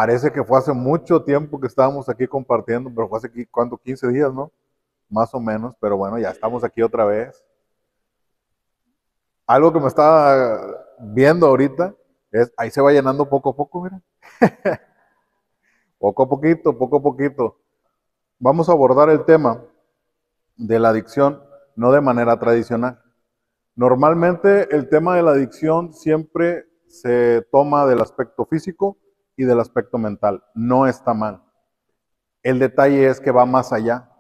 Parece que fue hace mucho tiempo que estábamos aquí compartiendo, pero fue hace, ¿cuánto? 15 días, ¿no? Más o menos, pero bueno, ya estamos aquí otra vez. Algo que me estaba viendo ahorita es, ahí se va llenando poco a poco, mira. Poco a poquito, poco a poquito. Vamos a abordar el tema de la adicción, no de manera tradicional. Normalmente el tema de la adicción siempre se toma del aspecto físico y del aspecto mental. No está mal. El detalle es que va más allá.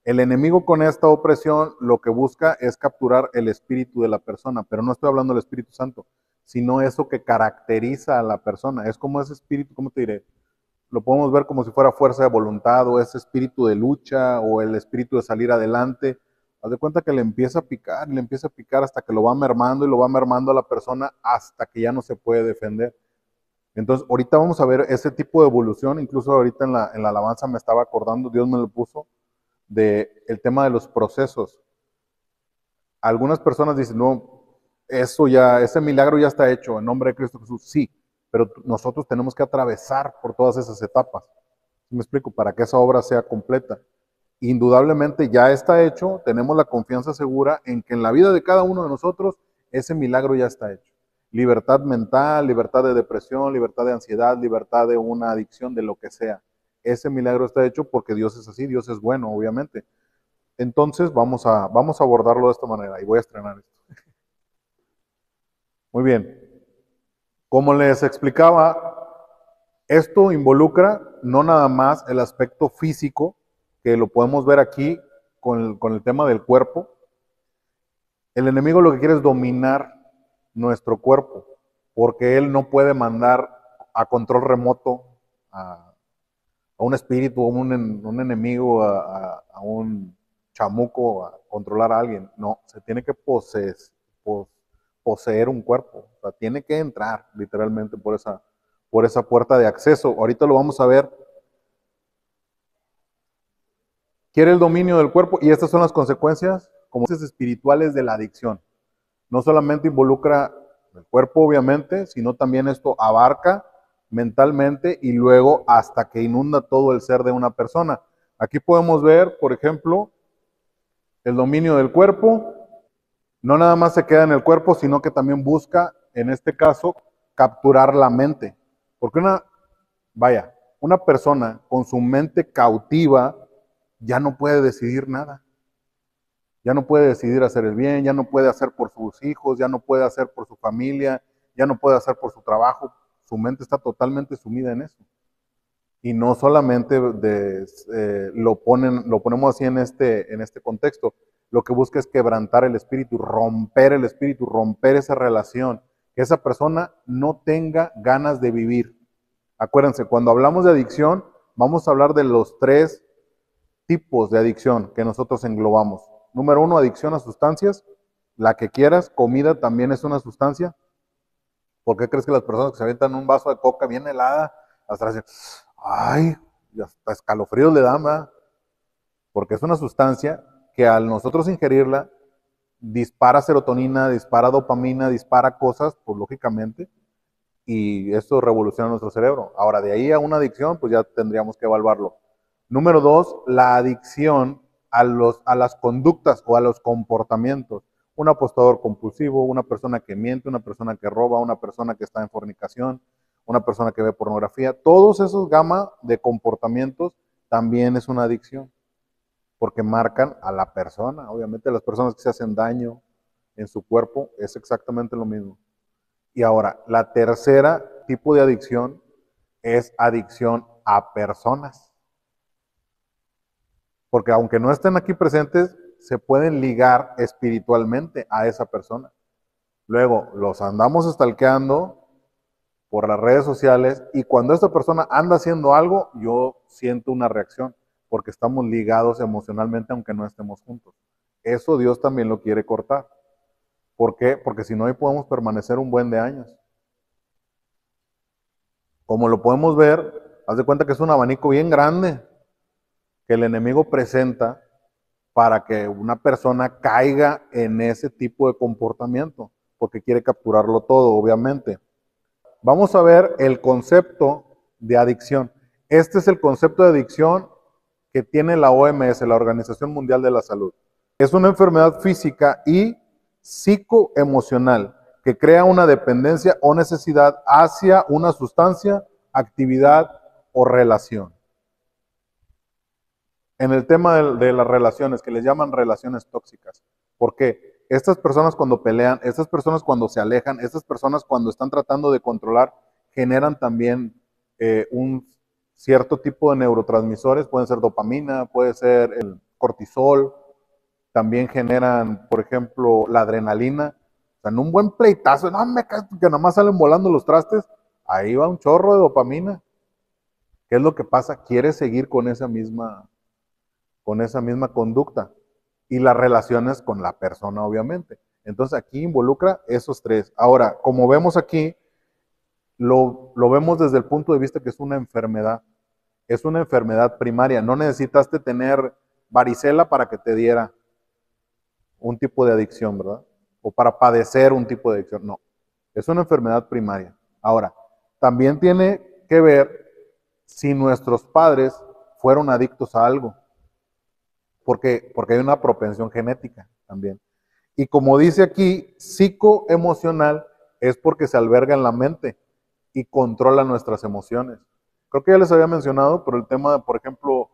El enemigo con esta opresión lo que busca es capturar el espíritu de la persona, pero no estoy hablando del Espíritu Santo, sino eso que caracteriza a la persona. Es como ese espíritu, ¿cómo te diré? Lo podemos ver como si fuera fuerza de voluntad o ese espíritu de lucha o el espíritu de salir adelante. Haz de cuenta que le empieza a picar hasta que lo va mermando y lo va mermando a la persona hasta que ya no se puede defender. Entonces, ahorita vamos a ver ese tipo de evolución, incluso ahorita en la alabanza me estaba acordando, Dios me lo puso, de el tema de los procesos. Algunas personas dicen, no, eso ya, ese milagro ya está hecho en nombre de Cristo Jesús. Sí, pero nosotros tenemos que atravesar por todas esas etapas. ¿Sí me explico? Para que esa obra sea completa. Indudablemente ya está hecho, tenemos la confianza segura en que en la vida de cada uno de nosotros ese milagro ya está hecho. Libertad mental, libertad de depresión, libertad de ansiedad, libertad de una adicción, de lo que sea. Ese milagro está hecho porque Dios es así, Dios es bueno, obviamente. Entonces vamos a abordarlo de esta manera y voy a estrenar esto. Muy bien. Como les explicaba, esto involucra no nada más el aspecto físico, que lo podemos ver aquí con el tema del cuerpo. El enemigo lo que quiere es dominar nuestro cuerpo, porque él no puede mandar a control remoto a un espíritu, a un enemigo, a un chamuco, a controlar a alguien. No, se tiene que poseer un cuerpo. O sea, tiene que entrar literalmente por esa puerta de acceso. Ahorita lo vamos a ver. Quiere el dominio del cuerpo y estas son las consecuencias como espirituales de la adicción. No solamente involucra el cuerpo, obviamente, sino también esto abarca mentalmente y luego hasta que inunda todo el ser de una persona. Aquí podemos ver, por ejemplo, el dominio del cuerpo. No nada más se queda en el cuerpo, sino que también busca, en este caso, capturar la mente. Porque una persona con su mente cautiva ya no puede decidir nada. Ya no puede decidir hacer el bien, ya no puede hacer por sus hijos, ya no puede hacer por su familia, ya no puede hacer por su trabajo. Su mente está totalmente sumida en eso. Y no solamente lo ponemos así en este contexto. Lo que busca es quebrantar el espíritu, romper esa relación. Que esa persona no tenga ganas de vivir. Acuérdense, cuando hablamos de adicción, vamos a hablar de los 3 tipos de adicción que nosotros englobamos. Número 1, adicción a sustancias. La que quieras, comida también es una sustancia. ¿Por qué crees que las personas que se avientan un vaso de coca bien helada, hasta dicen, ay, y hasta escalofríos le dan, ¿verdad? Porque es una sustancia que al nosotros ingerirla, dispara serotonina, dispara dopamina, dispara cosas, pues lógicamente, y esto revoluciona nuestro cerebro. Ahora, de ahí a una adicción, pues ya tendríamos que evaluarlo. Número 2, la adicción a las conductas o a los comportamientos. Un apostador compulsivo, una persona que miente, una persona que roba, una persona que está en fornicación, una persona que ve pornografía. Todos esos gama de comportamientos también es una adicción, porque marcan a la persona. Obviamente las personas que se hacen daño en su cuerpo es exactamente lo mismo. Y ahora, la tercera tipo de adicción es adicción a personas. Porque aunque no estén aquí presentes, se pueden ligar espiritualmente a esa persona. Luego, los andamos stalkeando por las redes sociales y cuando esta persona anda haciendo algo, yo siento una reacción porque estamos ligados emocionalmente aunque no estemos juntos. Eso Dios también lo quiere cortar. ¿Por qué? Porque si no, ahí podemos permanecer un buen de años. Como lo podemos ver, haz de cuenta que es un abanico bien grande que el enemigo presenta para que una persona caiga en ese tipo de comportamiento, porque quiere capturarlo todo, obviamente. Vamos a ver el concepto de adicción. Este es el concepto de adicción que tiene la OMS, la Organización Mundial de la Salud. Es una enfermedad física y psicoemocional que crea una dependencia o necesidad hacia una sustancia, actividad o relación. En el tema de las relaciones, que les llaman relaciones tóxicas. ¿Por qué? Estas personas cuando pelean, estas personas cuando se alejan, estas personas cuando están tratando de controlar, generan también un cierto tipo de neurotransmisores, pueden ser dopamina, puede ser el cortisol, también generan, por ejemplo, la adrenalina. O sea, en un buen pleitazo, no me caes, que nada más salen volando los trastes, ahí va un chorro de dopamina. ¿Qué es lo que pasa? Quiere seguir con esa misma conducta y las relaciones con la persona, obviamente. Entonces aquí involucra esos tres. Ahora, como vemos aquí, lo vemos desde el punto de vista que es una enfermedad. Es una enfermedad primaria. No necesitaste tener varicela para que te diera un tipo de adicción, ¿verdad? O para padecer un tipo de adicción. No, es una enfermedad primaria. Ahora, también tiene que ver si nuestros padres fueron adictos a algo. Porque hay una propensión genética también. Y como dice aquí, psicoemocional es porque se alberga en la mente y controla nuestras emociones. Creo que ya les había mencionado, pero el tema, por ejemplo,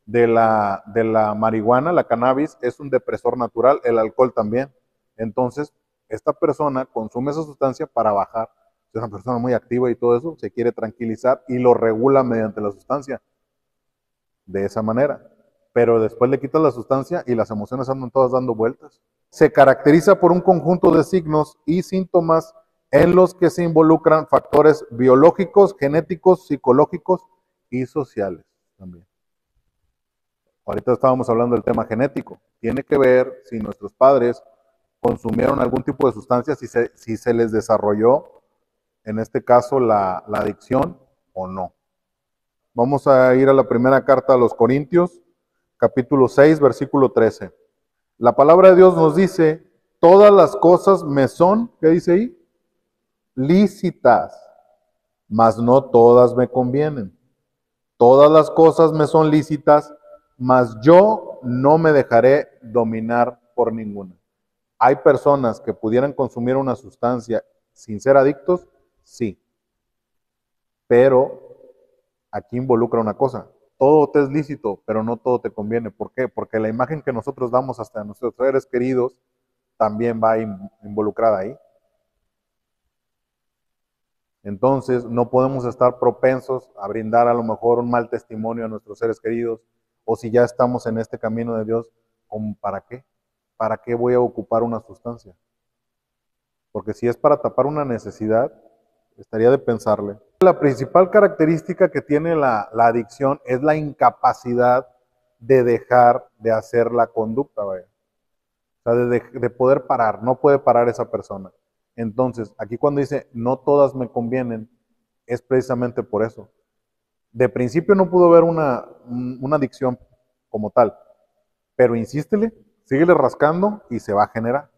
de la marihuana, la cannabis, es un depresor natural, el alcohol también. Entonces, esta persona consume esa sustancia para bajar. Es una persona muy activa y todo eso, se quiere tranquilizar y lo regula mediante la sustancia. De esa manera. Pero después le quitas la sustancia y las emociones andan todas dando vueltas. Se caracteriza por un conjunto de signos y síntomas en los que se involucran factores biológicos, genéticos, psicológicos y sociales también. Ahorita estábamos hablando del tema genético. Tiene que ver si nuestros padres consumieron algún tipo de sustancia, si se les desarrolló, en este caso, la adicción o no. Vamos a ir a la primera carta a los Corintios, capítulo 6, versículo 13. La palabra de Dios nos dice, todas las cosas me son, ¿qué dice ahí? Lícitas, mas no todas me convienen. Todas las cosas me son lícitas, mas yo no me dejaré dominar por ninguna. ¿Hay personas que pudieran consumir una sustancia sin ser adictos? Sí. Pero aquí involucra una cosa. Todo te es lícito, pero no todo te conviene. ¿Por qué? Porque la imagen que nosotros damos hasta a nuestros seres queridos también va involucrada ahí. Entonces, no podemos estar propensos a brindar a lo mejor un mal testimonio a nuestros seres queridos, o si ya estamos en este camino de Dios, ¿para qué? ¿Para qué voy a ocupar una sustancia? Porque si es para tapar una necesidad, estaría de pensarle. La principal característica que tiene la adicción es la incapacidad de dejar de hacer la conducta, vaya. O sea, de poder parar, no puede parar esa persona. Entonces, aquí cuando dice, no todas me convienen, es precisamente por eso. De principio no pudo haber una adicción como tal, pero insístele, síguele rascando y se va a generar,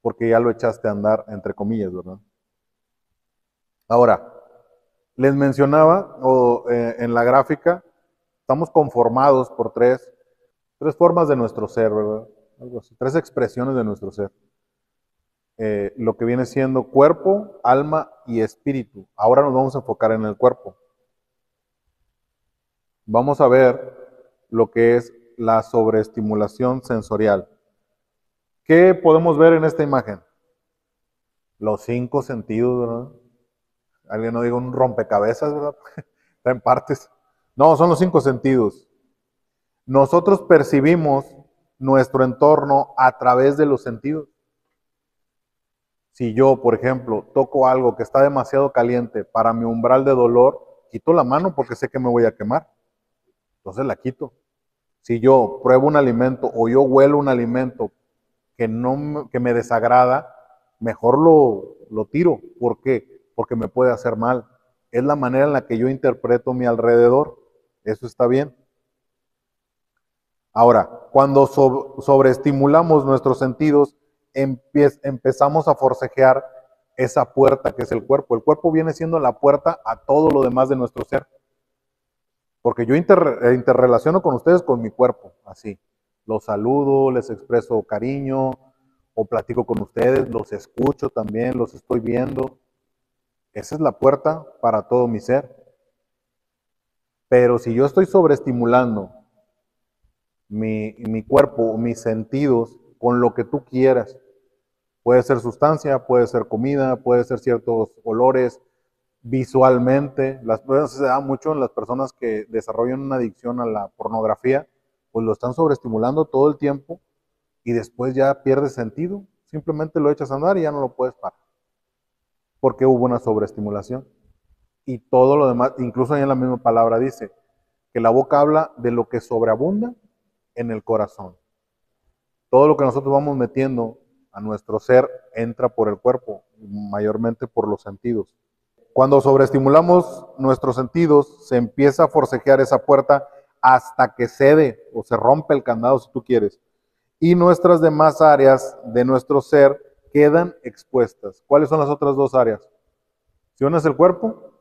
porque ya lo echaste a andar, entre comillas, ¿verdad? Ahora, les mencionaba en la gráfica, estamos conformados por tres formas de nuestro ser, ¿verdad? Algo así, tres expresiones de nuestro ser. Lo que viene siendo cuerpo, alma y espíritu. Ahora nos vamos a enfocar en el cuerpo. Vamos a ver lo que es la sobreestimulación sensorial. ¿Qué podemos ver en esta imagen? Los 5 sentidos, ¿verdad? Alguien no diga un rompecabezas, ¿verdad? Está en partes. No, son los 5 sentidos. Nosotros percibimos nuestro entorno a través de los sentidos. Si yo, por ejemplo, toco algo que está demasiado caliente para mi umbral de dolor, quito la mano porque sé que me voy a quemar. Entonces la quito. Si yo pruebo un alimento o yo huelo un alimento que me desagrada, mejor lo tiro. ¿Por qué? Porque me puede hacer mal. Es la manera en la que yo interpreto mi alrededor. Eso está bien. Ahora, cuando sobreestimulamos nuestros sentidos, empezamos a forcejear esa puerta que es el cuerpo. El cuerpo viene siendo la puerta a todo lo demás de nuestro ser. Porque yo interrelaciono con ustedes con mi cuerpo, así. Los saludo, les expreso cariño, o platico con ustedes, los escucho también, los estoy viendo. Esa es la puerta para todo mi ser. Pero si yo estoy sobreestimulando mi cuerpo, mis sentidos, con lo que tú quieras, puede ser sustancia, puede ser comida, puede ser ciertos olores, visualmente, las cosas se da mucho en las personas que desarrollan una adicción a la pornografía, pues lo están sobreestimulando todo el tiempo y después ya pierde sentido, simplemente lo echas a andar y ya no lo puedes parar, porque hubo una sobreestimulación. Y todo lo demás, incluso ahí en la misma palabra dice, que la boca habla de lo que sobreabunda en el corazón. Todo lo que nosotros vamos metiendo a nuestro ser entra por el cuerpo, mayormente por los sentidos. Cuando sobreestimulamos nuestros sentidos, se empieza a forcejear esa puerta hasta que cede o se rompe el candado, si tú quieres. Y nuestras demás áreas de nuestro ser quedan expuestas. ¿Cuáles son las otras dos áreas? Si una es el cuerpo,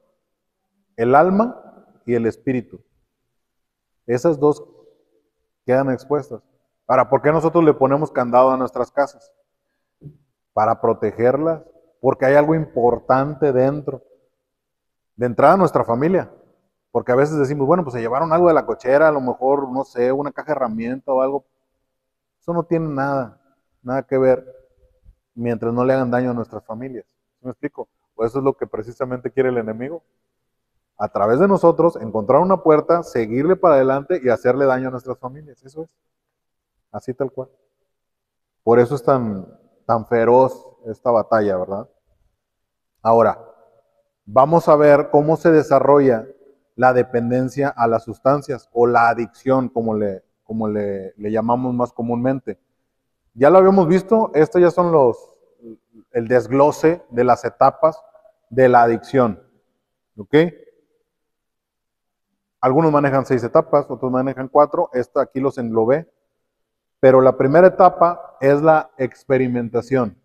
el alma y el espíritu. Esas dos quedan expuestas. Ahora, ¿por qué nosotros le ponemos candado a nuestras casas? Para protegerlas, porque hay algo importante dentro. De entrada, nuestra familia. Porque a veces decimos, bueno, pues se llevaron algo de la cochera, a lo mejor, no sé, una caja de herramienta o algo. Eso no tiene nada que ver mientras no le hagan daño a nuestras familias. ¿Sí me explico? Pues eso es lo que precisamente quiere el enemigo. A través de nosotros, encontrar una puerta, seguirle para adelante y hacerle daño a nuestras familias. Eso es. Así tal cual. Por eso es tan feroz esta batalla, ¿verdad? Ahora, vamos a ver cómo se desarrolla la dependencia a las sustancias o la adicción, como le llamamos más comúnmente. Ya lo habíamos visto, estos ya son el desglose de las etapas de la adicción. ¿Ok? Algunos manejan 6 etapas, otros manejan 4, esto aquí los englobé. Pero la primera etapa es la experimentación.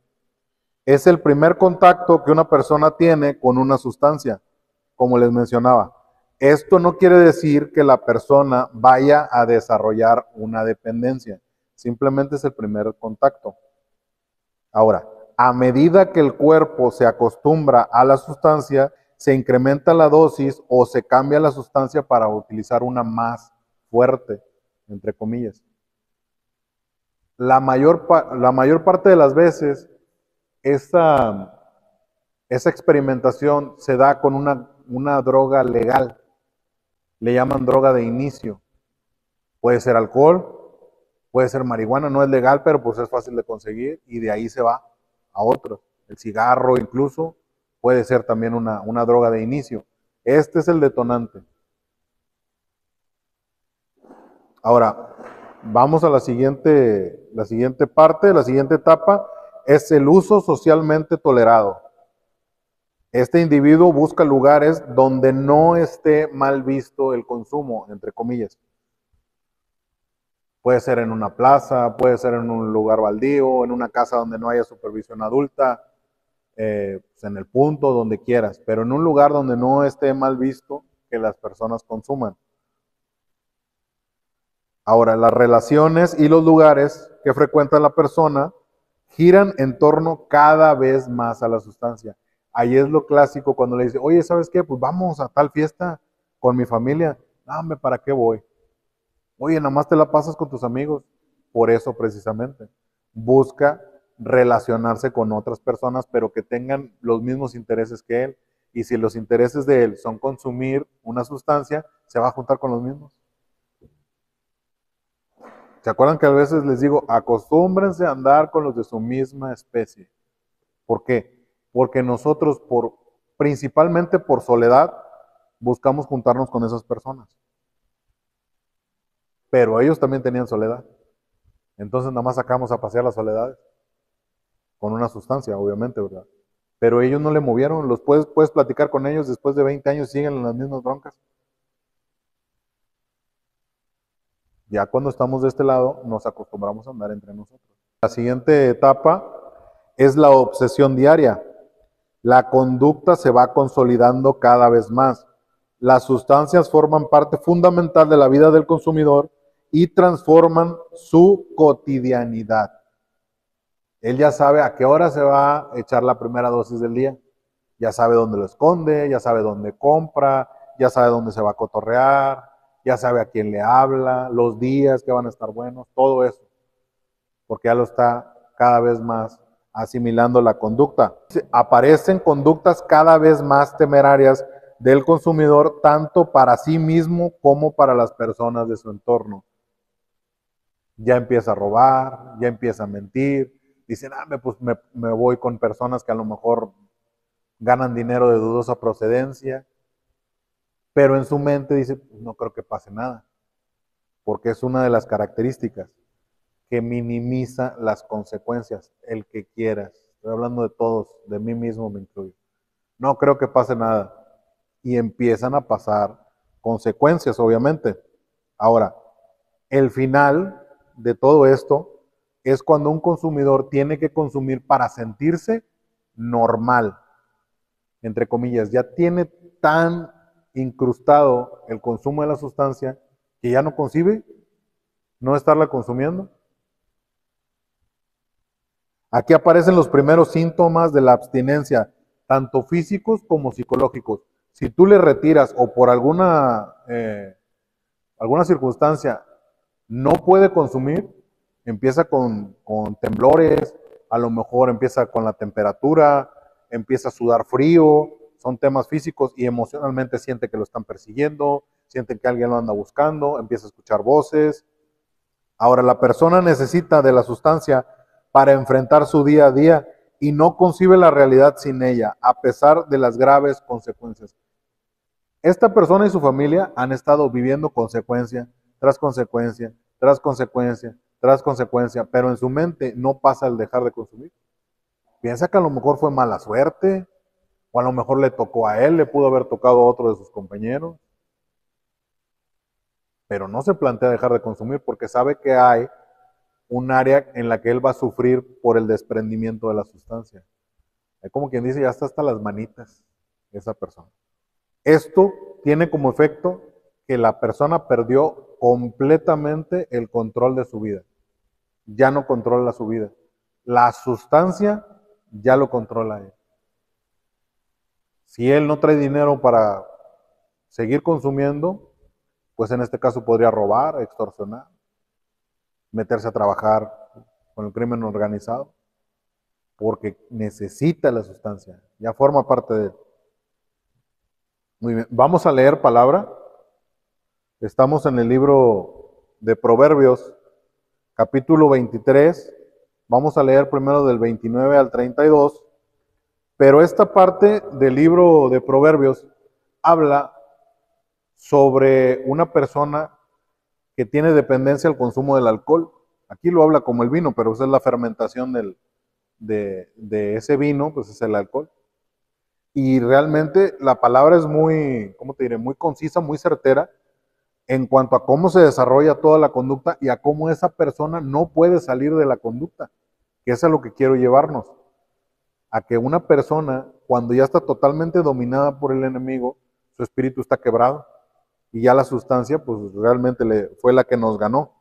Es el primer contacto que una persona tiene con una sustancia, como les mencionaba. Esto no quiere decir que la persona vaya a desarrollar una dependencia, simplemente es el primer contacto. Ahora, a medida que el cuerpo se acostumbra a la sustancia, se incrementa la dosis o se cambia la sustancia para utilizar una más fuerte, entre comillas. La mayor parte de las veces, esa experimentación se da con una droga legal. Le llaman droga de inicio. Puede ser alcohol, puede ser marihuana, no es legal, pero pues es fácil de conseguir y de ahí se va a otro. El cigarro incluso puede ser también una droga de inicio. Este es el detonante. Ahora, vamos a la siguiente parte, la siguiente etapa, es el uso socialmente tolerado. Este individuo busca lugares donde no esté mal visto el consumo, entre comillas. Puede ser en una plaza, puede ser en un lugar baldío, en una casa donde no haya supervisión adulta, pues en el punto, donde quieras, pero en un lugar donde no esté mal visto que las personas consuman. Ahora, las relaciones y los lugares que frecuenta la persona giran en torno cada vez más a la sustancia. Ahí es lo clásico cuando le dice, oye, ¿sabes qué? Pues vamos a tal fiesta con mi familia. No, hombre, ¿para qué voy? Oye, nada más te la pasas con tus amigos. Por eso precisamente. Busca relacionarse con otras personas, pero que tengan los mismos intereses que él. Y si los intereses de él son consumir una sustancia, se va a juntar con los mismos. ¿Se acuerdan que a veces les digo, acostúmbrense a andar con los de su misma especie? ¿Por qué? Porque nosotros, principalmente por soledad, buscamos juntarnos con esas personas. Pero ellos también tenían soledad. Entonces nada más sacamos a pasear las soledades. Con una sustancia, obviamente, ¿verdad? Pero ellos no le movieron. Puedes platicar con ellos después de 20 años y siguen en las mismas broncas. Ya cuando estamos de este lado, nos acostumbramos a andar entre nosotros. La siguiente etapa es la obsesión diaria. La conducta se va consolidando cada vez más. Las sustancias forman parte fundamental de la vida del consumidor y transforman su cotidianidad. Él ya sabe a qué hora se va a echar la primera dosis del día. Ya sabe dónde lo esconde, ya sabe dónde compra, ya sabe dónde se va a cotorrear, ya sabe a quién le habla, los días que van a estar buenos, todo eso. Porque ya lo está cada vez más asimilando la conducta. Aparecen conductas cada vez más temerarias del consumidor, tanto para sí mismo como para las personas de su entorno. Ya empieza a robar, ya empieza a mentir, dicen, pues me voy con personas que a lo mejor ganan dinero de dudosa procedencia, pero en su mente dice, no creo que pase nada, porque es una de las características que minimiza las consecuencias, el que quieras. Estoy hablando de todos, de mí mismo me incluyo. No creo que pase nada. Y empiezan a pasar consecuencias, obviamente. Ahora, el final de todo esto es cuando un consumidor tiene que consumir para sentirse normal, entre comillas. Ya tiene tan incrustado el consumo de la sustancia que ya no concibe no estarla consumiendo. Aquí aparecen los primeros síntomas de la abstinencia, tanto físicos como psicológicos. Si tú le retiras o por alguna circunstancia no puede consumir, empieza con temblores, a lo mejor empieza con la temperatura, empieza a sudar frío, son temas físicos y emocionalmente siente que lo están persiguiendo, siente que alguien lo anda buscando, empieza a escuchar voces. Ahora, la persona necesita de la sustancia para enfrentar su día a día y no concibe la realidad sin ella, a pesar de las graves consecuencias. Esta persona y su familia han estado viviendo consecuencia tras consecuencia, tras consecuencia, tras consecuencia, pero en su mente no pasa el dejar de consumir. Piensa que a lo mejor fue mala suerte, o a lo mejor le tocó a él, le pudo haber tocado a otro de sus compañeros, pero no se plantea dejar de consumir porque sabe que hay un área en la que él va a sufrir por el desprendimiento de la sustancia. Es como quien dice, ya está hasta las manitas esa persona. Esto tiene como efecto que la persona perdió completamente el control de su vida. Ya no controla su vida. La sustancia ya lo controla él. Si él no trae dinero para seguir consumiendo, pues en este caso podría robar, extorsionar, meterse a trabajar con el crimen organizado, porque necesita la sustancia, ya forma parte de él. Muy bien, vamos a leer palabra. Estamos en el libro de Proverbios, capítulo 23. Vamos a leer primero del 29 al 32. Pero esta parte del libro de Proverbios habla sobre una persona que tiene dependencia al consumo del alcohol. Aquí lo habla como el vino, pero esa es la fermentación de ese vino, pues es el alcohol. Y realmente la palabra es muy, ¿cómo te diré? Muy concisa, muy certera en cuanto a cómo se desarrolla toda la conducta y a cómo esa persona no puede salir de la conducta, que es a lo que quiero llevarnos. A que una persona, cuando ya está totalmente dominada por el enemigo, su espíritu está quebrado y ya la sustancia, pues realmente fue la que nos ganó.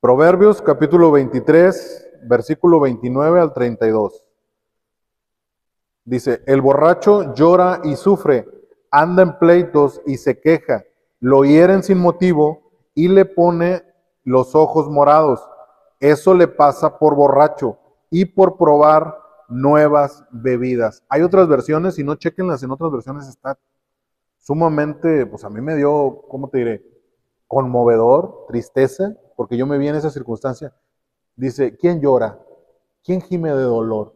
Proverbios capítulo 23, versículo 29 al 32. Dice, el borracho llora y sufre, anda en pleitos y se queja, lo hieren sin motivo y le pone los ojos morados. Eso le pasa por borracho y por probar nuevas bebidas. Hay otras versiones, y no chequenlas, en otras versiones está sumamente, pues a mí me dio, ¿cómo te diré? Conmovedor, tristeza, porque yo me vi en esa circunstancia. Dice, ¿quién llora? ¿Quién gime de dolor?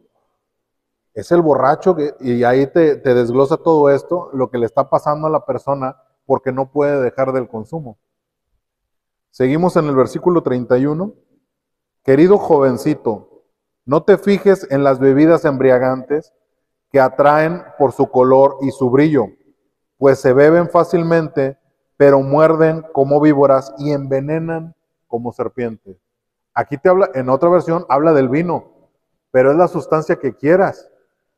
Es el borracho y ahí te desglosa todo esto, lo que le está pasando a la persona porque no puede dejar del consumo. Seguimos en el versículo 31. Querido jovencito, no te fijes en las bebidas embriagantes que atraen por su color y su brillo, pues se beben fácilmente, pero muerden como víboras y envenenan como serpientes. Aquí te habla, en otra versión, habla del vino, pero es la sustancia que quieras.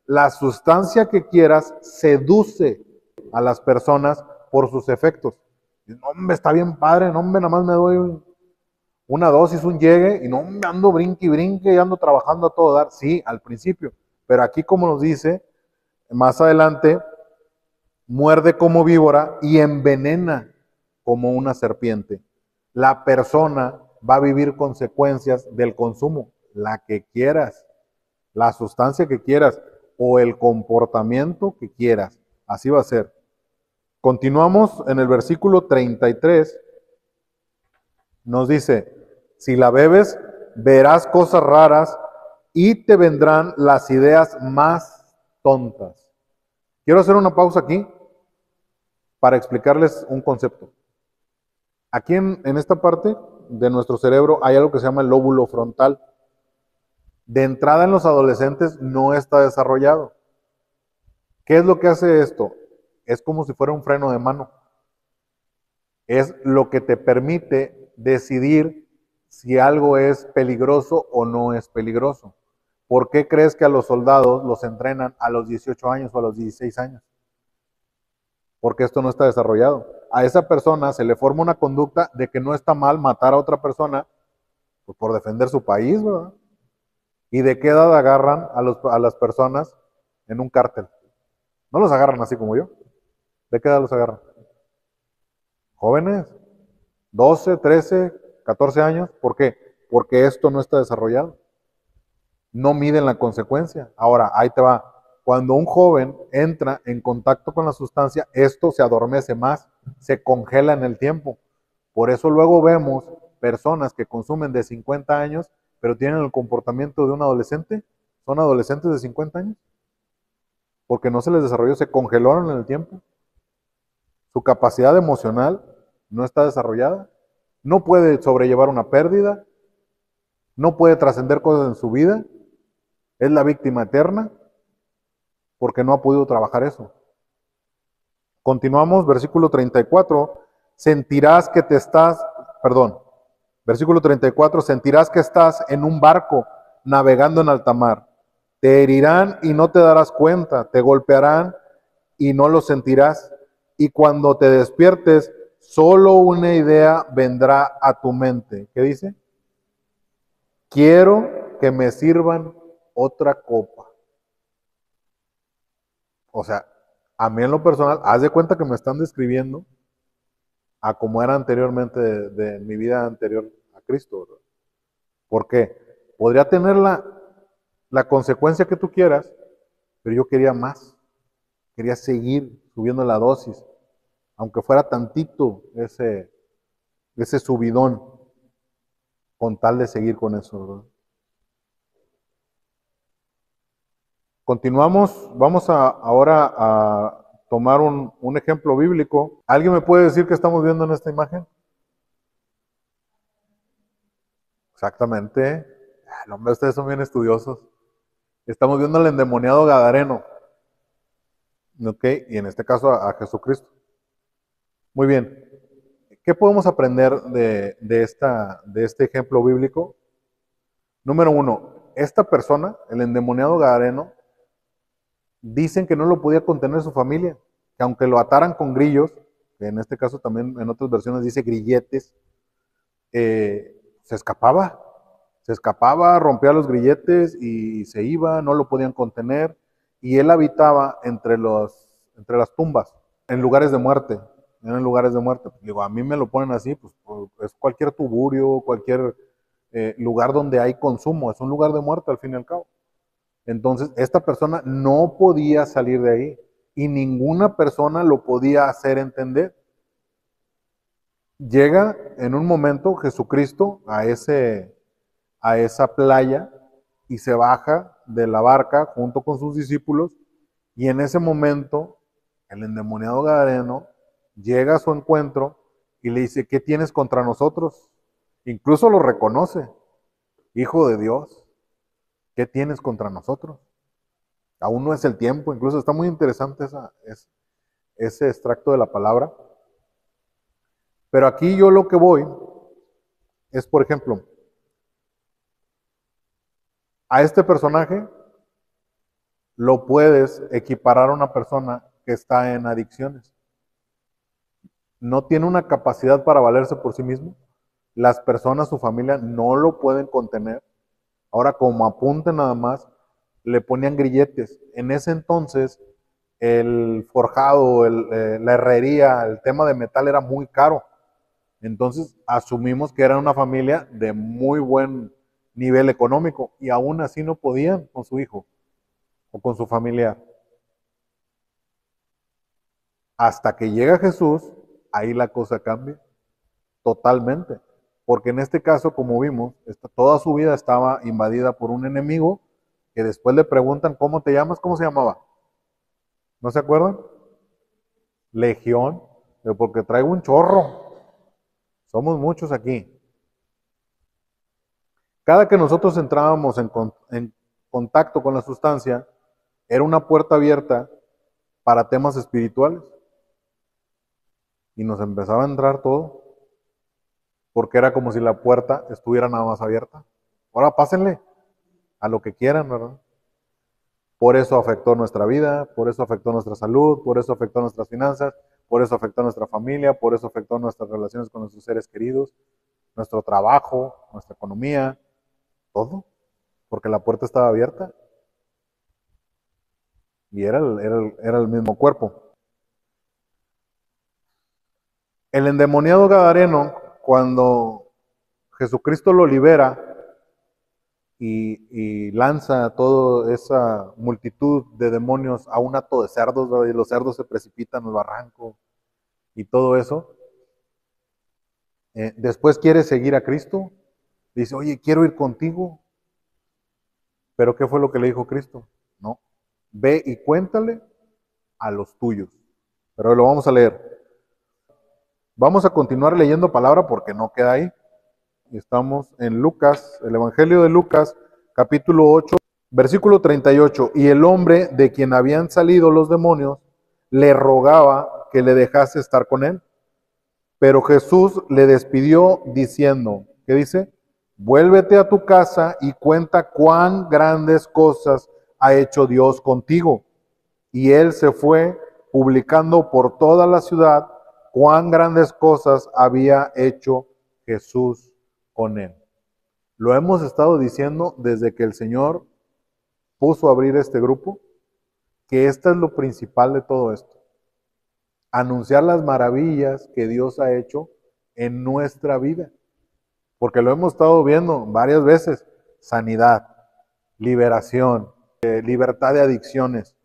La sustancia que quieras seduce a las personas por sus efectos. No, hombre, está bien padre, no, hombre, nada más me doy una dosis, un llegue, y no me ando brinque y brinque y ando trabajando a todo dar. Sí, al principio. Pero aquí, como nos dice, más adelante, muerde como víbora y envenena como una serpiente. La persona va a vivir consecuencias del consumo, la que quieras, la sustancia que quieras o el comportamiento que quieras. Así va a ser. Continuamos en el versículo 33. Nos dice, si la bebes, verás cosas raras y te vendrán las ideas más tontas. Quiero hacer una pausa aquí para explicarles un concepto. Aquí en esta parte de nuestro cerebro hay algo que se llama el lóbulo frontal. De entrada en los adolescentes no está desarrollado. ¿Qué es lo que hace esto? Es como si fuera un freno de mano. Es lo que te permite decidir si algo es peligroso o no es peligroso. ¿Por qué crees que a los soldados los entrenan a los 18 años o a los 16 años? Porque esto no está desarrollado. A esa persona se le forma una conducta de que no está mal matar a otra persona pues, por defender su país, ¿verdad? ¿Y de qué edad agarran a las personas en un cártel? No los agarran así como yo. ¿De qué edad los agarran? Jóvenes, 12, 13, 14 años. ¿Por qué? Porque esto no está desarrollado. No miden la consecuencia. Ahora, ahí te va. Cuando un joven entra en contacto con la sustancia, esto se adormece más, se congela en el tiempo. Por eso luego vemos personas que consumen de 50 años, pero tienen el comportamiento de un adolescente. Son adolescentes de 50 años. Porque no se les desarrolló, se congelaron en el tiempo. Su capacidad emocional no está desarrollada. No puede sobrellevar una pérdida. No puede trascender cosas en su vida. Es la víctima eterna porque no ha podido trabajar eso. Continuamos, versículo 34. Sentirás que te estás, perdón, versículo 34, sentirás que estás en un barco navegando en alta mar. Te herirán y no te darás cuenta, te golpearán y no lo sentirás. Y cuando te despiertes, solo una idea vendrá a tu mente. ¿Qué dice? Quiero que me sirvan otra copa. O sea, a mí en lo personal, haz de cuenta que me están describiendo a como era anteriormente de mi vida anterior a Cristo, ¿verdad? ¿Por qué? Podría tener la consecuencia que tú quieras, pero yo quería más. Quería seguir subiendo la dosis, aunque fuera tantito ese subidón, con tal de seguir con eso, ¿verdad? Continuamos, vamos ahora a tomar un ejemplo bíblico. ¿Alguien me puede decir qué estamos viendo en esta imagen? Exactamente. No, hombre, ustedes son bien estudiosos. Estamos viendo al endemoniado Gadareno. ¿Ok? Y en este caso a Jesucristo. Muy bien. ¿Qué podemos aprender de este ejemplo bíblico? Número uno, esta persona, el endemoniado Gadareno, dicen que no lo podía contener su familia, que aunque lo ataran con grillos, que en este caso también en otras versiones dice grilletes, se escapaba, rompía los grilletes y se iba, no lo podían contener, y él habitaba entre las tumbas, en lugares de muerte, eran lugares de muerte. Digo, a mí me lo ponen así, pues es cualquier tuburio, cualquier lugar donde hay consumo, es un lugar de muerte al fin y al cabo. Entonces, esta persona no podía salir de ahí y ninguna persona lo podía hacer entender. Llega en un momento Jesucristo a esa playa y se baja de la barca junto con sus discípulos y en ese momento el endemoniado gadareno llega a su encuentro y le dice, ¿qué tienes contra nosotros? Incluso lo reconoce, Hijo de Dios, ¿qué tienes contra nosotros? Aún no es el tiempo, incluso está muy interesante ese extracto de la palabra. Pero aquí yo lo que voy es, por ejemplo, a este personaje lo puedes equiparar a una persona que está en adicciones. No tiene una capacidad para valerse por sí mismo. Las personas, su familia, no lo pueden contener. Ahora, como apunte nada más, le ponían grilletes. En ese entonces, el forjado, la herrería, el tema de metal era muy caro. Entonces, asumimos que era una familia de muy buen nivel económico y aún así no podían con su hijo o con su familiar. Hasta que llega Jesús, ahí la cosa cambia totalmente. Porque en este caso, como vimos, toda su vida estaba invadida por un enemigo que después le preguntan, ¿cómo te llamas? ¿Cómo se llamaba? ¿No se acuerdan? Legión, porque traigo un chorro. Somos muchos aquí. Cada que nosotros entrábamos en contacto con la sustancia, era una puerta abierta para temas espirituales. Y nos empezaba a entrar todo, porque era como si la puerta estuviera nada más abierta. Ahora pásenle a lo que quieran, ¿verdad? Por eso afectó nuestra vida, por eso afectó nuestra salud, por eso afectó nuestras finanzas, por eso afectó nuestra familia, por eso afectó nuestras relaciones con nuestros seres queridos, nuestro trabajo, nuestra economía, todo, porque la puerta estaba abierta y era el mismo cuerpo. El endemoniado gadareno, cuando Jesucristo lo libera y lanza a toda esa multitud de demonios a un hato de cerdos, ¿verdad? Y los cerdos se precipitan en el barranco y todo eso, después quiere seguir a Cristo, dice, oye, quiero ir contigo, pero ¿qué fue lo que le dijo Cristo? No, ve y cuéntale a los tuyos. Pero lo vamos a leer. Vamos a continuar leyendo palabra porque no queda ahí. Estamos en Lucas, el Evangelio de Lucas, capítulo 8, versículo 38. Y el hombre de quien habían salido los demonios le rogaba que le dejase estar con él. Pero Jesús le despidió diciendo, ¿qué dice? Vuélvete a tu casa y cuenta cuán grandes cosas ha hecho Dios contigo. Y él se fue publicando por toda la ciudad cuán grandes cosas había hecho Jesús con él. Lo hemos estado diciendo desde que el Señor puso a abrir este grupo, que esto es lo principal de todo esto. Anunciar las maravillas que Dios ha hecho en nuestra vida. Porque lo hemos estado viendo varias veces. Sanidad, liberación, libertad de adicciones.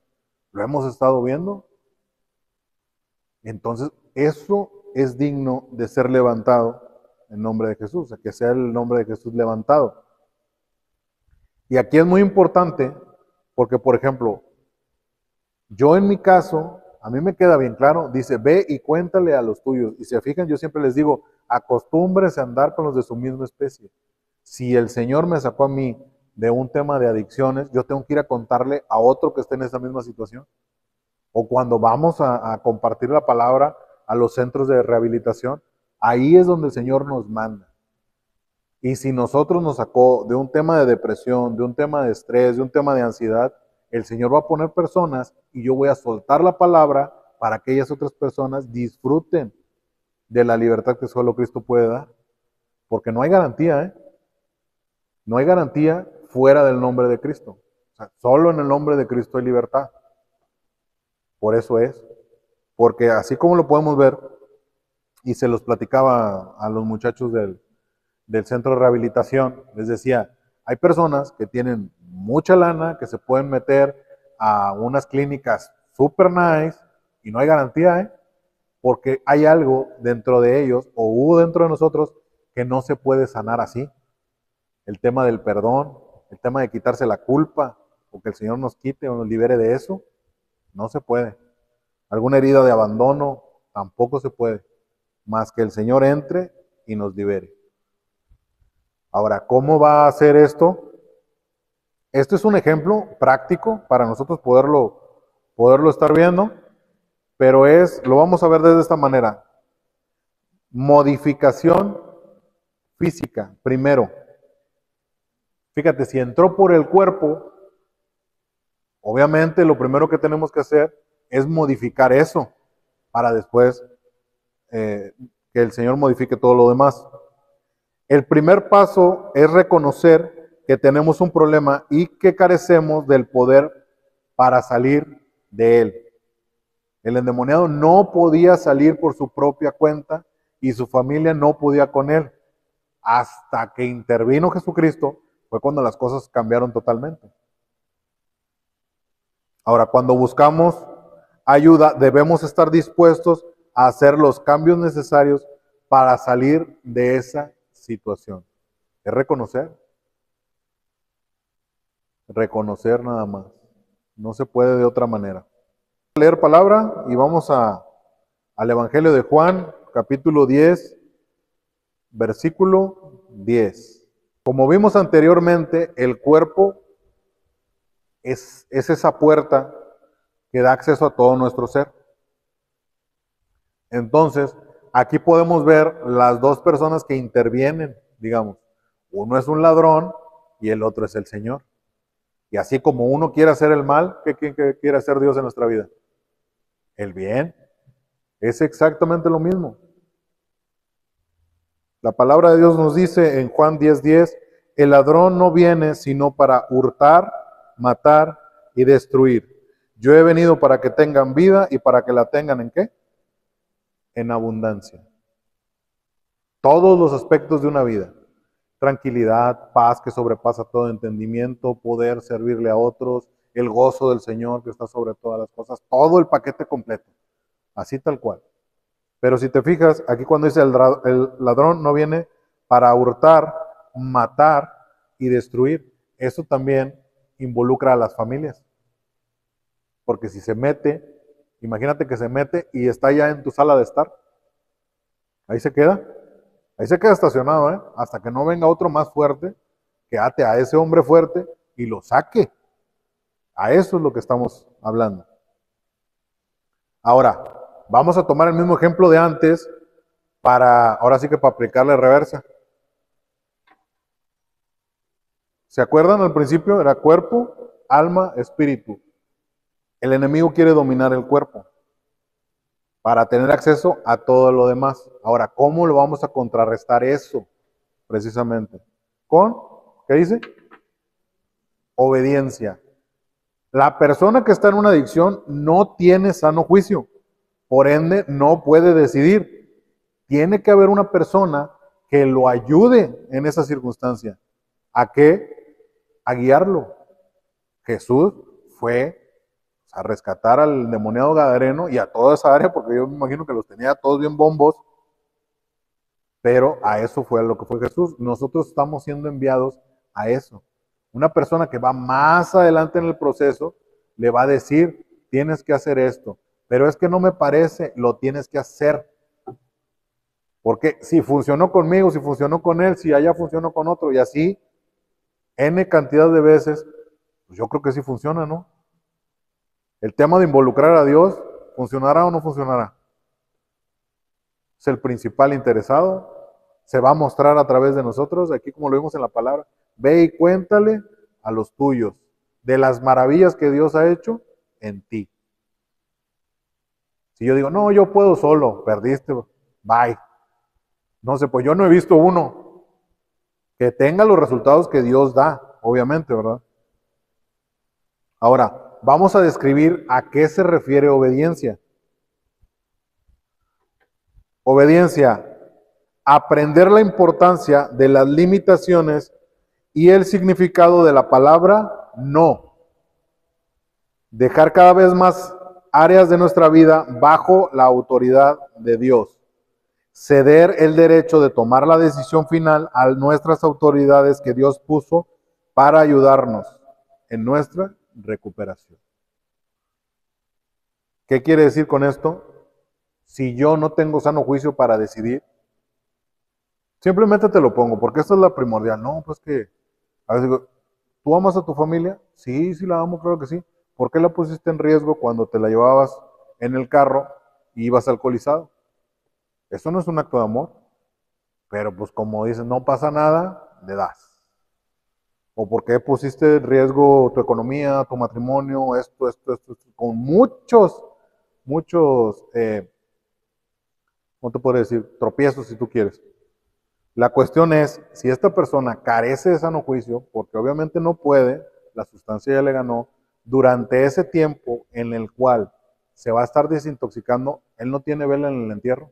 Lo hemos estado viendo. Entonces, eso es digno de ser levantado en nombre de Jesús, que sea el nombre de Jesús levantado. Y aquí es muy importante porque, por ejemplo, yo en mi caso, a mí me queda bien claro, dice, ve y cuéntale a los tuyos. Y se fijan, yo siempre les digo, acostúmbrense a andar con los de su misma especie. Si el Señor me sacó a mí de un tema de adicciones, yo tengo que ir a contarle a otro que esté en esa misma situación. O cuando vamos a compartir la palabra a los centros de rehabilitación, ahí es donde el Señor nos manda. Y si nosotros nos sacó de un tema de depresión, de un tema de estrés, de un tema de ansiedad, el Señor va a poner personas y yo voy a soltar la palabra para que ellas otras personas disfruten de la libertad que solo Cristo puede dar. Porque no hay garantía, ¿eh? No hay garantía fuera del nombre de Cristo. O sea, solo en el nombre de Cristo hay libertad. Por eso es. Porque así como lo podemos ver, y se los platicaba a los muchachos del centro de rehabilitación, les decía, hay personas que tienen mucha lana, que se pueden meter a unas clínicas super nice y no hay garantía, ¿eh? Porque hay algo dentro de ellos o hubo dentro de nosotros que no se puede sanar así. El tema del perdón, el tema de quitarse la culpa o que el Señor nos quite o nos libere de eso, no se puede. Alguna herida de abandono, tampoco se puede, más que el Señor entre y nos libere. Ahora, ¿cómo va a hacer esto? Esto es un ejemplo práctico para nosotros poderlo estar viendo, pero lo vamos a ver desde esta manera. Modificación física, primero. Fíjate, si entró por el cuerpo, Obviamente lo primero que tenemos que hacer es modificar eso para después que el Señor modifique todo lo demás. El primer paso es reconocer que tenemos un problema y que carecemos del poder para salir de él. El endemoniado no podía salir por su propia cuenta y su familia no podía con él. Hasta que intervino Jesucristo fue cuando las cosas cambiaron totalmente. Ahora, cuando buscamos ayuda, debemos estar dispuestos a hacer los cambios necesarios para salir de esa situación. Es reconocer nada más. No se puede de otra manera. Vamos a leer palabra y vamos al Evangelio de Juan, capítulo 10, versículo 10. Como vimos anteriormente, el cuerpo es esa puerta que da acceso a todo nuestro ser. Entonces, aquí podemos ver las dos personas que intervienen, digamos. Uno es un ladrón y el otro es el Señor. Y así como uno quiere hacer el mal, ¿qué quiere hacer Dios en nuestra vida? El bien. Es exactamente lo mismo. La palabra de Dios nos dice en Juan 10:10, el ladrón no viene sino para hurtar, matar y destruir. Yo he venido para que tengan vida y para que la tengan ¿en qué? En abundancia. Todos los aspectos de una vida. Tranquilidad, paz que sobrepasa todo entendimiento, poder servirle a otros, el gozo del Señor que está sobre todas las cosas, todo el paquete completo. Así tal cual. Pero si te fijas, aquí cuando dice el ladrón no viene para hurtar, matar y destruir. Eso también involucra a las familias. Porque si se mete, imagínate que se mete y está ya en tu sala de estar. Ahí se queda. Ahí se queda estacionado, ¿eh? Hasta que no venga otro más fuerte, que ate a ese hombre fuerte y lo saque. A eso es lo que estamos hablando. Ahora, vamos a tomar el mismo ejemplo de antes ahora sí que para aplicarle reversa. ¿Se acuerdan al principio? Era cuerpo, alma, espíritu. El enemigo quiere dominar el cuerpo para tener acceso a todo lo demás. Ahora, ¿cómo lo vamos a contrarrestar eso? Precisamente. Con, ¿qué dice? Obediencia. La persona que está en una adicción no tiene sano juicio. Por ende, no puede decidir. Tiene que haber una persona que lo ayude en esa circunstancia. ¿A qué? A guiarlo. Jesús fue a rescatar al endemoniado gadareno y a toda esa área, porque yo me imagino que los tenía todos bien bombos, pero a eso fue a lo que fue Jesús. Nosotros estamos siendo enviados a eso. Una persona que va más adelante en el proceso le va a decir, tienes que hacer esto, pero es que no me parece, lo tienes que hacer. Porque si funcionó conmigo, si funcionó con él, si allá funcionó con otro, y así, N cantidad de veces, pues yo creo que sí funciona, ¿no? El tema de involucrar a Dios, ¿funcionará o no funcionará? Es el principal interesado, se va a mostrar a través de nosotros, aquí como lo vimos en la palabra, ve y cuéntale a los tuyos de las maravillas que Dios ha hecho en ti. Si yo digo, no, yo puedo solo, perdiste, bye. No sé, pues yo no he visto uno que tenga los resultados que Dios da, obviamente, ¿verdad? Ahora, vamos a describir a qué se refiere obediencia. Obediencia, aprender la importancia de las limitaciones y el significado de la palabra no. Dejar cada vez más áreas de nuestra vida bajo la autoridad de Dios. Ceder el derecho de tomar la decisión final a nuestras autoridades que Dios puso para ayudarnos en nuestra recuperación. ¿Qué quiere decir con esto? Si yo no tengo sano juicio para decidir, simplemente te lo pongo, porque esto es la primordial. No, pues que, a veces digo, ¿tú amas a tu familia? Sí, sí la amo, claro que sí. ¿Por qué la pusiste en riesgo cuando te la llevabas en el carro y ibas alcoholizado? Eso no es un acto de amor. Pero pues como dices, no pasa nada, le das. o por qué pusiste en riesgo tu economía, tu matrimonio, esto, con muchos, ¿cómo te puedo decir? Tropiezos, si tú quieres. La cuestión es, si esta persona carece de sano juicio, porque obviamente no puede, la sustancia ya le ganó, durante ese tiempo en el cual se va a estar desintoxicando, él no tiene vela en el entierro.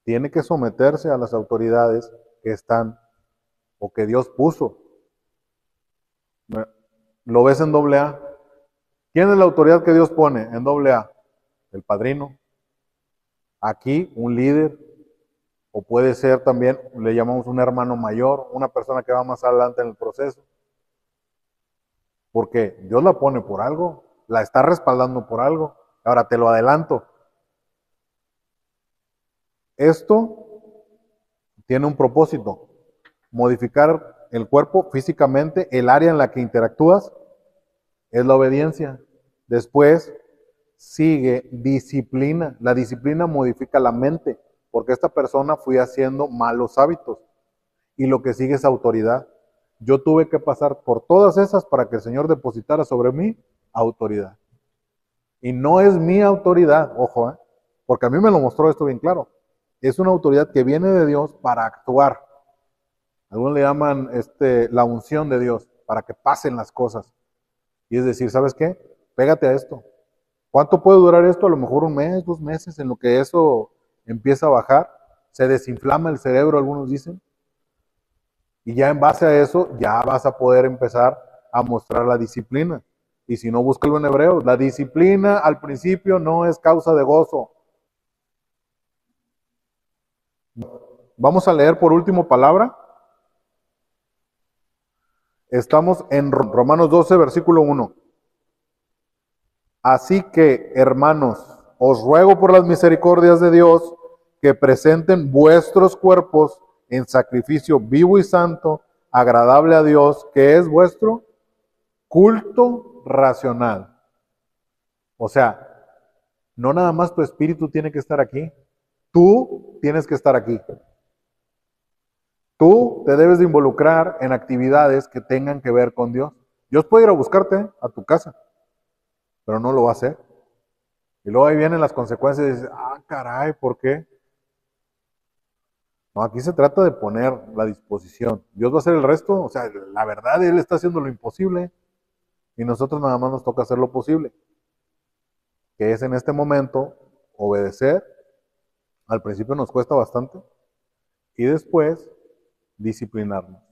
Tiene que someterse a las autoridades que están o que Dios puso. ¿Lo ves en doble A? ¿Quién es la autoridad que Dios pone en doble A? El padrino. Aquí un líder, o puede ser también, le llamamos un hermano mayor, una persona que va más adelante en el proceso. Porque Dios la pone por algo, la está respaldando por algo. Ahora te lo adelanto. Esto tiene un propósito, modificar el cuerpo físicamente, el área en la que interactúas es la obediencia. Después sigue disciplina. La disciplina modifica la mente, porque esta persona fue haciendo malos hábitos. Y lo que sigue es autoridad. Yo tuve que pasar por todas esas para que el Señor depositara sobre mí autoridad. Y no es mi autoridad, ojo, porque a mí me lo mostró esto bien claro. Es una autoridad que viene de Dios para actuar. Algunos le llaman la unción de Dios, para que pasen las cosas. Y es decir, ¿sabes qué? Pégate a esto. ¿Cuánto puede durar esto? A lo mejor un mes, 2 meses, en lo que eso empieza a bajar. Se desinflama el cerebro, algunos dicen. Y ya en base a eso, ya vas a poder empezar a mostrar la disciplina. Y si no, búscalo en Hebreos. La disciplina al principio no es causa de gozo. Vamos a leer por último palabra. Estamos en Romanos 12, versículo 1. Así que, hermanos, os ruego por las misericordias de Dios que presenten vuestros cuerpos en sacrificio vivo y santo, agradable a Dios, que es vuestro culto racional. O sea, no nada más tu espíritu tiene que estar aquí, tú tienes que estar aquí. Tú te debes de involucrar en actividades que tengan que ver con Dios. Dios puede ir a buscarte a tu casa, pero no lo va a hacer. Y luego ahí vienen las consecuencias y dices, ah, caray, ¿por qué? No, aquí se trata de poner la disposición. Dios va a hacer el resto, o sea, la verdad, Él está haciendo lo imposible y nosotros nada más nos toca hacer lo posible, que es en este momento obedecer. Al principio nos cuesta bastante y después disciplinarnos.